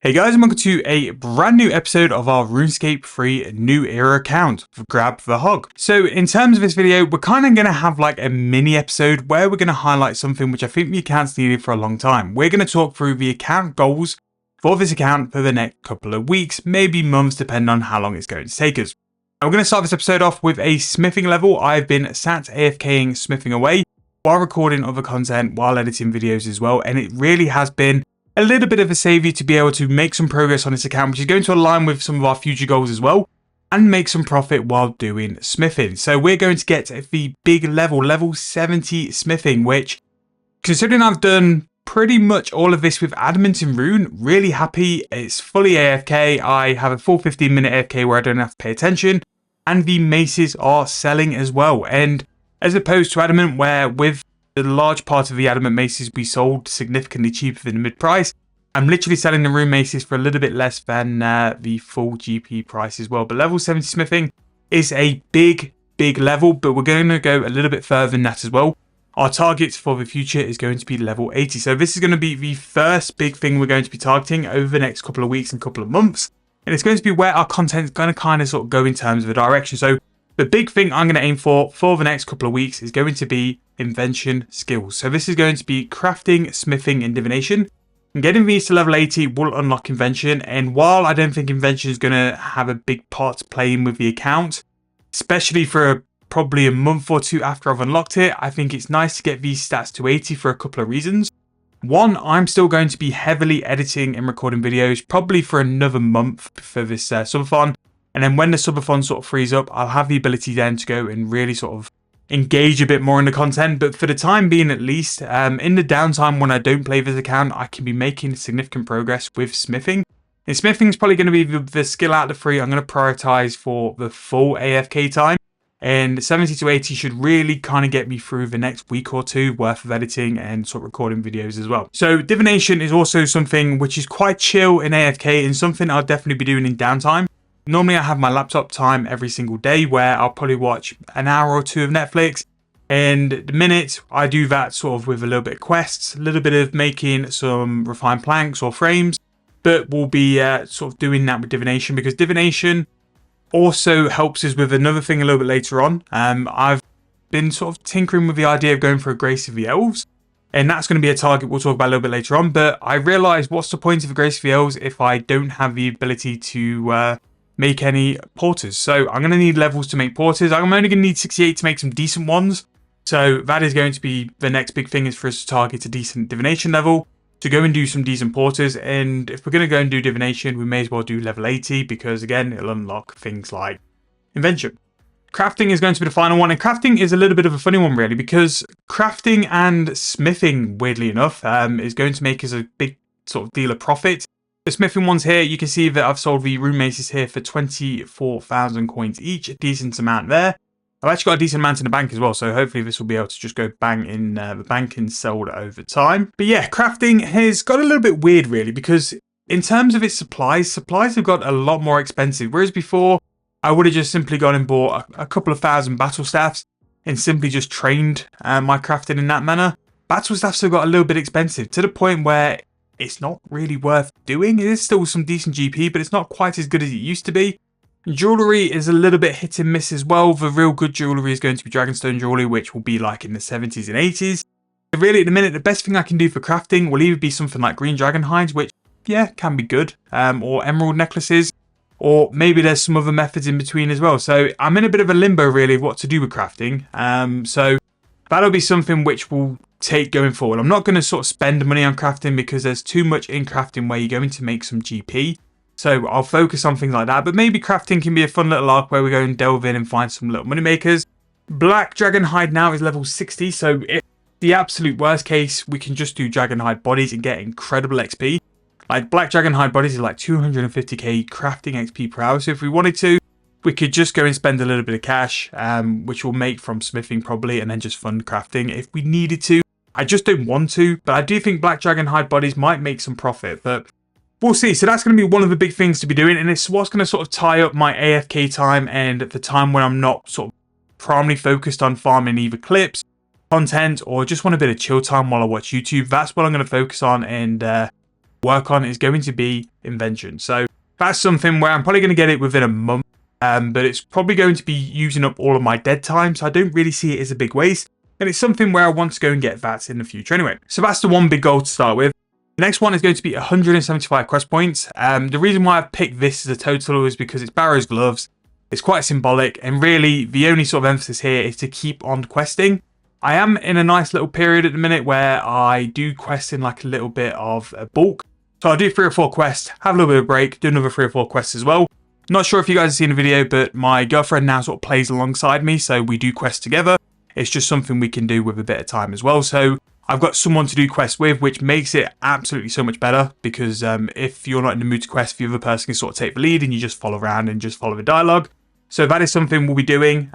Hey guys, and welcome to a brand new episode of our Runescape free new era account for Grab the Hog. So in terms of this video, we're kind of going to have like a mini episode where we're going to highlight something which I think the account's needed for a long time. We're going to talk through the account goals for this account for the next couple of weeks, maybe months, depending on how long it's going to take us. We're going to start this episode off with a smithing level. I've been sat AFKing smithing away while recording other content, while editing videos as well, and it really has been a little bit of a saviour to be able to make some progress on this account, which is going to align with some of our future goals as well, and make some profit while doing smithing. So we're going to get the big level 70 smithing, which, considering I've done pretty much all of this with Adamant and Rune, really happy. It's fully AFK. I have a full 15-minute AFK where I don't have to pay attention, and the maces are selling as well. And as opposed to Adamant, where with the large part of the Adamant maces we sold significantly cheaper than the mid price, I'm literally selling the Rune maces for a little bit less than the full GP price as well. But level 70 smithing is a big level, but we're going to go a little bit further than that as well. Our targets for the future is going to be level 80. So this is going to be the first big thing we're going to be targeting over the next couple of weeks and couple of months. And it's going to be where our content is going to kind of sort of go in terms of the direction. So the big thing I'm going to aim for the next couple of weeks is going to be Invention skills. So this is going to be crafting, smithing, and divination. And getting these to level 80 will unlock Invention. And while I don't think Invention is going to have a big part to play in with the account, especially for probably a month or two after I've unlocked it, I think it's nice to get these stats to 80 for a couple of reasons. One, I'm still going to be heavily editing and recording videos, probably for another month for this subathon. And then when the subathon sort of frees up, I'll have the ability then to go and really sort of engage a bit more in the content. But for the time being, at least, in the downtime when I don't play this account, I can be making significant progress with smithing. And smithing is probably going to be the skill out of the three I'm going to prioritize for the full AFK time. And 70 to 80 should really kind of get me through the next week or two worth of editing and sort of recording videos as well. So divination is also something which is quite chill in AFK and something I'll definitely be doing in downtime. Normally I have my laptop time every single day where I'll probably watch an hour or two of Netflix, and the minute I do that sort of with a little bit of quests, a little bit of making some refined planks or frames, but we'll be sort of doing that with divination, because divination also helps us with another thing a little bit later on. I've been sort of tinkering with the idea of going for a Grace of the Elves, and that's going to be a target we'll talk about a little bit later on, but I realised, what's the point of a Grace of the Elves if I don't have the ability to make any porters? So I'm going to need levels to make porters. I'm only going to need 68 to make some decent ones. So that is going to be the next big thing, is for us to target a decent divination level to go and do some decent porters. And if we're going to go and do divination, we may as well do level 80, because again, it'll unlock things like Invention. Crafting is going to be the final one, and crafting is a little bit of a funny one really, because crafting and smithing, weirdly enough, is going to make us a big sort of deal of profit. The smithing ones here, you can see that I've sold the Rune maces here for 24,000 coins each, a decent amount there. I've actually got a decent amount in the bank as well, so hopefully this will be able to just go bang in the bank and sold over time. But yeah, crafting has got a little bit weird really, because in terms of its supplies have got a lot more expensive. Whereas before, I would have just simply gone and bought a couple of thousand battle staffs and simply just trained my crafting in that manner. Battle staffs have got a little bit expensive, to the point where it's not really worth doing. It is still some decent GP, but it's not quite as good as it used to be. Jewellery is a little bit hit and miss as well. The real good jewellery is going to be Dragonstone jewellery, which will be like in the 70s and 80s. But really, at the minute, the best thing I can do for crafting will either be something like green dragon hides, which, yeah, can be good, or emerald necklaces, or maybe there's some other methods in between as well. So I'm in a bit of a limbo, really, of what to do with crafting. So that'll be something which will take going forward. I'm not going to sort of spend money on crafting, because there's too much in crafting where you're going to make some GP. So I'll focus on things like that. But maybe crafting can be a fun little arc where we go and delve in and find some little money makers. Black dragon hide now is level 60. So if the absolute worst case, we can just do dragon hide bodies and get incredible XP. Like black dragon hide bodies are like 250k crafting XP per hour. So if we wanted to, we could just go and spend a little bit of cash, which we'll make from smithing probably, and then just fund crafting if we needed to. I just don't want to, but I do think black dragon hide bodies might make some profit, but we'll see. So that's going to be one of the big things to be doing, and it's what's going to sort of tie up my AFK time and the time when I'm not sort of primarily focused on farming either clips, content, or just want a bit of chill time while I watch YouTube. That's what I'm going to focus on, and work on is going to be Invention. So that's something where I'm probably going to get it within a month, but it's probably going to be using up all of my dead time, so I don't really see it as a big waste. And it's something where I want to go and get that in the future anyway. So that's the one big goal to start with. The next one is going to be 175 quest points. The reason why I've picked this as a total is because it's Barrow's Gloves. It's quite symbolic, and really the only sort of emphasis here is to keep on questing. I am in a nice little period at the minute where I do quest in like a little bit of a bulk. So I'll do 3 or 4 quests, have a little bit of a break, do another 3 or 4 quests as well. Not sure if you guys have seen the video, but my girlfriend now sort of plays alongside me, so we do quests together. It's just something we can do with a bit of time as well. So I've got someone to do quests with, which makes it absolutely so much better, because if you're not in the mood to quest, the other person can sort of take the lead and you just follow around and just follow the dialogue. So that is something we'll be doing.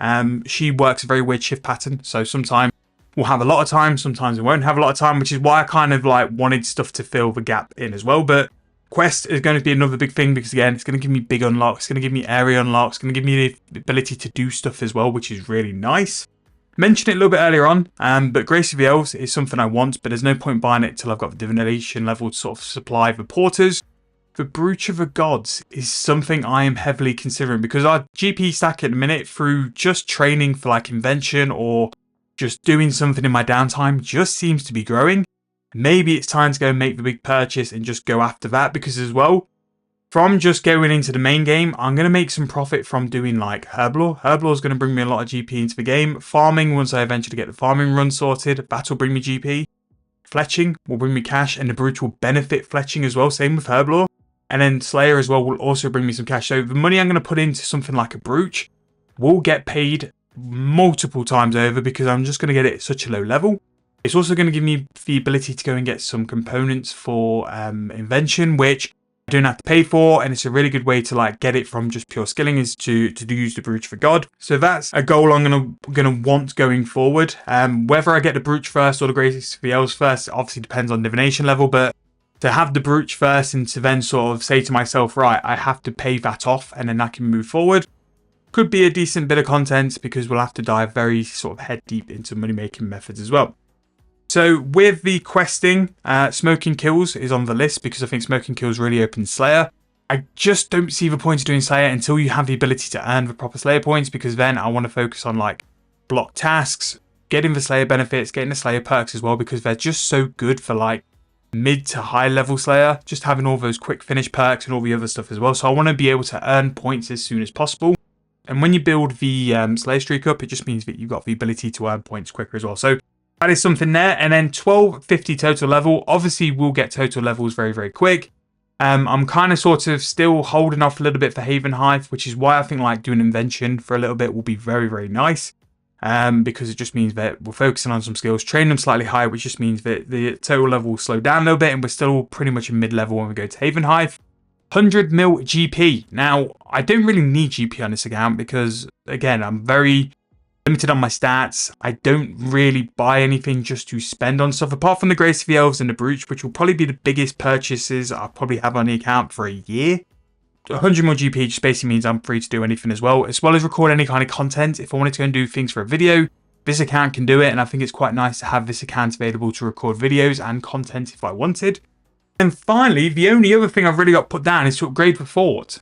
She works a very weird shift pattern, so sometimes we'll have a lot of time, sometimes we won't have a lot of time, which is why I kind of like wanted stuff to fill the gap in as well. But quest is going to be another big thing, because again, it's going to give me big unlocks, it's going to give me area unlocks, it's going to give me the ability to do stuff as well, which is really nice. Mentioned it a little bit earlier on, but Grace of the Elves is something I want, but there's no point buying it till I've got the divination level to sort of supply the porters. The Brooch of the Gods is something I am heavily considering, because our GP stack at the minute through just training for like Invention or just doing something in my downtime just seems to be growing. Maybe it's time to go and make the big purchase and just go after that, because as well, from just going into the main game, I'm going to make some profit from doing like Herblore. Herblore is going to bring me a lot of GP into the game. Farming, once I eventually get the farming run sorted, that will bring me GP. Fletching will bring me cash, and the Brooch will benefit Fletching as well, same with Herblore. And then Slayer as well will also bring me some cash. So the money I'm going to put into something like a Brooch will get paid multiple times over, because I'm just going to get it at such a low level. It's also going to give me the ability to go and get some components for Invention, which I don't have to pay for, and it's a really good way to like get it from just pure skilling, is to use the Brooch for God. So that's a goal I'm gonna want going forward. Whether I get the Brooch first or the Grace of the Elves first obviously depends on divination level, but to have the Brooch first and to then sort of say to myself, right, I have to pay that off and then I can move forward, could be a decent bit of content, because we'll have to dive very sort of head deep into money making methods as well. So with the questing, Smoking Kills is on the list, because I think Smoking Kills really opens Slayer. I just don't see the point of doing Slayer until you have the ability to earn the proper Slayer points, because then I want to focus on like block tasks, getting the Slayer benefits, getting the Slayer perks as well, because they're just so good for like mid to high level Slayer, just having all those quick finish perks and all the other stuff as well. So I want to be able to earn points as soon as possible. And when you build the Slayer streak up, it just means that you've got the ability to earn points quicker as well. So that is something there. And then 1250 total level. Obviously, we'll get total levels very, very quick. I'm kind of sort of still holding off a little bit for Haven Hive, which is why I think like doing Invention for a little bit will be very, very nice. Because it just means that we're focusing on some skills, train them slightly higher, which just means that the total level will slow down a little bit, and we're still pretty much in mid-level when we go to Haven Hive. 100 mil GP. Now, I don't really need GP on this account, because, again, I'm very limited on my stats. I don't really buy anything just to spend on stuff, apart from the Grace of the Elves and the Brooch, which will probably be the biggest purchases I'll probably have on the account for a year. 100 more GP just basically means I'm free to do anything as well as record any kind of content. If I wanted to go and do things for a video, this account can do it, and I think it's quite nice to have this account available to record videos and content if I wanted. And finally, the only other thing I've really got put down is to upgrade the fort,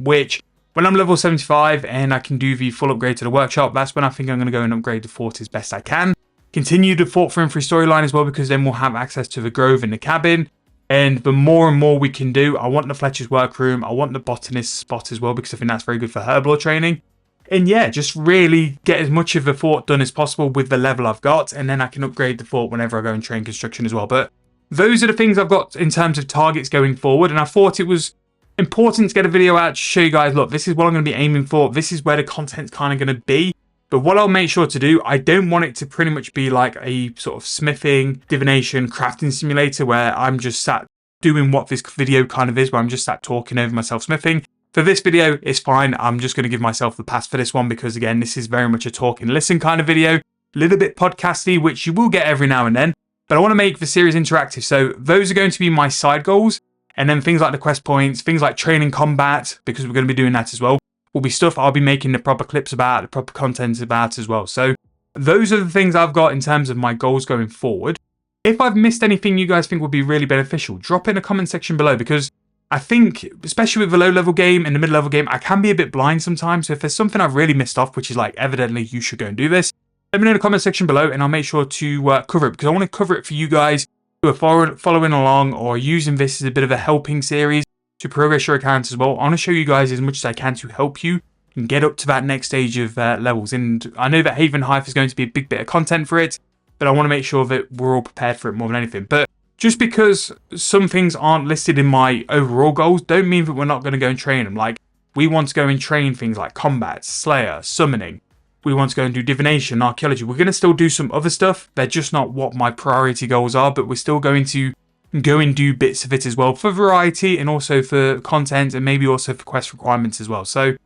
which when I'm level 75 and I can do the full upgrade to the workshop, that's when I think I'm going to go and upgrade the fort as best I can. Continue the Fort for Free storyline as well, because then we'll have access to the grove and the cabin. And the more and more we can do, I want the Fletcher's workroom, I want the botanist spot as well, because I think that's very good for herblore training. And yeah, just really get as much of the fort done as possible with the level I've got, and then I can upgrade the fort whenever I go and train construction as well. But those are the things I've got in terms of targets going forward, and I thought it was important to get a video out to show you guys, look, this is what I'm going to be aiming for, this is where the content's kind of going to be. But what I'll make sure to do, I don't want it to pretty much be like a sort of smithing, divination, crafting simulator where I'm just sat doing what this video kind of is, where I'm just sat talking over myself smithing. For this video, it's fine. I'm just going to give myself the pass for this one, because again, this is very much a talk and listen kind of video. A little bit podcasty, which you will get every now and then. But I want to make the series interactive. So those are going to be my side goals. And then things like the quest points, things like training combat, because we're going to be doing that as well, will be stuff I'll be making the proper clips about, the proper content about as well. So those are the things I've got in terms of my goals going forward. If I've missed anything you guys think would be really beneficial, drop it in a comment section below, because I think, especially with the low level game and the mid level game, I can be a bit blind sometimes. So if there's something I've really missed off, which is like evidently you should go and do this, let me know in the comment section below and I'll make sure to cover it, because I want to cover it for you guys who are following along or using this as a bit of a helping series to progress your account as well. I want to show you guys as much as I can to help you and get up to that next stage of levels. And I know that Haven Hive is going to be a big bit of content for it, but I want to make sure that we're all prepared for it more than anything. But just because some things aren't listed in my overall goals, don't mean that we're not going to go and train them. Like, we want to go and train things like combat, slayer, summoning. We want to go and do divination, archaeology. We're going to still do some other stuff. They're just not what my priority goals are, but we're still going to go and do bits of it as well for variety and also for content and maybe also for quest requirements as well. So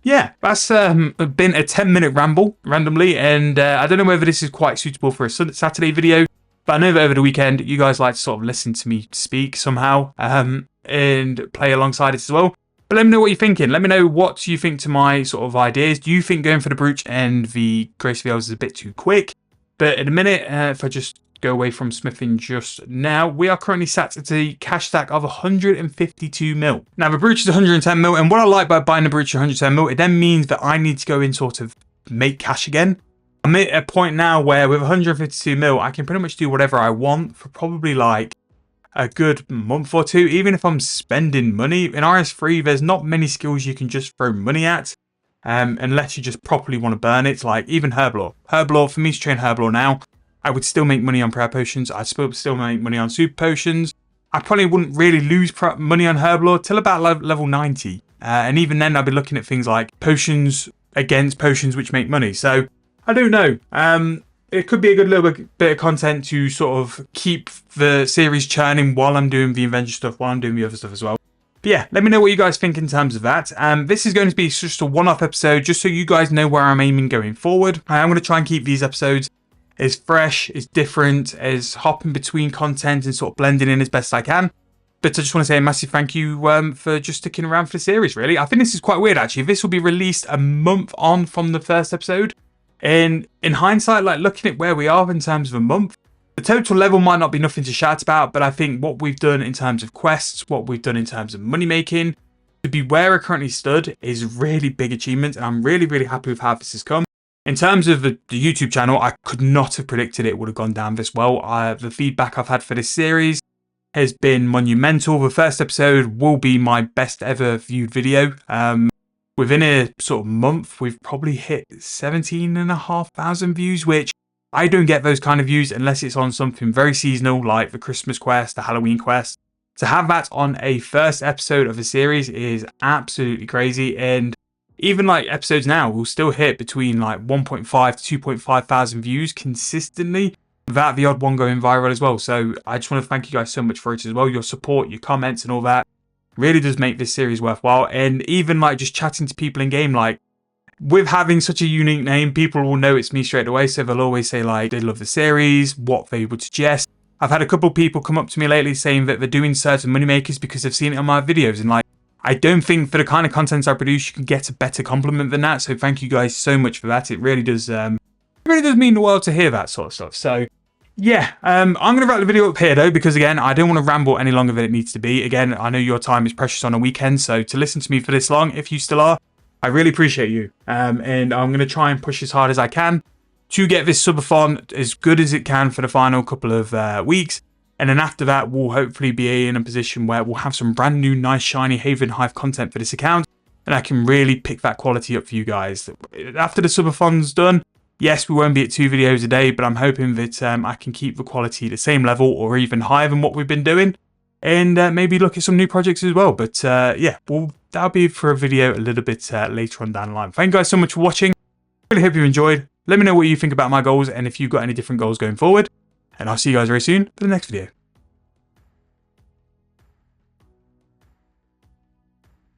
yeah, that's been a 10-minute ramble randomly, and I don't know whether this is quite suitable for a Saturday video, but I know that over the weekend you guys like to sort of listen to me speak somehow and play alongside it as well. But let me know what you're thinking. Let me know what you think to my sort of ideas. Do you think going for the brooch and the Grace of the Elves is a bit too quick? But in a minute, if I just go away from smithing just now, we are currently sat at a cash stack of 152 mil. Now the brooch is 110 mil, and what I like by buying the brooch at 110 mil, it then means that I need to go in sort of make cash again. I'm at a point now where with 152 mil, I can pretty much do whatever I want for probably like a good month or two, even if I'm spending money. In RS3, there's not many skills you can just throw money at, unless you just properly want to burn it, like even Herblore. Herblore, for me to train Herblore now, I would still make money on prayer potions. I'd still make money on super potions. I probably wouldn't really lose money on Herblore till about level 90. And even then, I'd be looking at things like potions against potions which make money. So, I don't know. It could be a good little bit of content to sort of keep the series churning while I'm doing the Invention stuff, while I'm doing the other stuff as well. But yeah, let me know what you guys think in terms of that. This is going to be just a one-off episode, just so you guys know where I'm aiming going forward. I am going to try and keep these episodes as fresh, as different, as hopping between content and sort of blending in as best I can. But I just want to say a massive thank you for just sticking around for the series, really. I think this is quite weird, actually. This will be released a month on from the first episode. And in hindsight, like looking at where we are in terms of a month, the total level might not be nothing to shout about, but I think what we've done in terms of quests, what we've done in terms of money making, to be where I currently stood is really big achievement, and I'm really, really happy with how this has come. In terms of the YouTube channel, I could not have predicted it would have gone down this well. The feedback I've had for this series has been monumental. The first episode will be my best ever viewed video. Within a sort of month, we've probably hit 17,500 views, which I don't get those kind of views unless it's on something very seasonal like the Christmas quest, the Halloween quest. To have that on a first episode of a series is absolutely crazy. And even like episodes now will still hit between like 1.5 to 2.5 thousand views consistently, without the odd one going viral as well. So I just want to thank you guys so much for it as well. Your support, your comments and all that really does make this series worthwhile. And even like just chatting to people in game, like with having such a unique name, people will know it's me straight away. So they'll always say like they love the series, what they would suggest. I've had a couple of people come up to me lately saying that they're doing certain moneymakers because they've seen it on my videos. And like, I don't think for the kind of content I produce, you can get a better compliment than that. So thank you guys so much for that. It really does mean the world to hear that sort of stuff. So yeah, I'm going to wrap the video up here though, because again, I don't want to ramble any longer than it needs to be. Again, I know your time is precious on a weekend, so to listen to me for this long, if you still are, I really appreciate you. And I'm going to try and push as hard as I can to get this subathon as good as it can for the final couple of weeks. And then after that, we'll hopefully be in a position where we'll have some brand new, nice, shiny Haven Hive content for this account. And I can really pick that quality up for you guys. After the subathon's done, yes, we won't be at 2 videos a day, but I'm hoping that I can keep the quality at the same level or even higher than what we've been doing. And maybe look at some new projects as well. But yeah, that'll be for a video a little bit later on down the line. Thank you guys so much for watching. Really hope you enjoyed. Let me know what you think about my goals and if you've got any different goals going forward. And I'll see you guys very soon for the next video.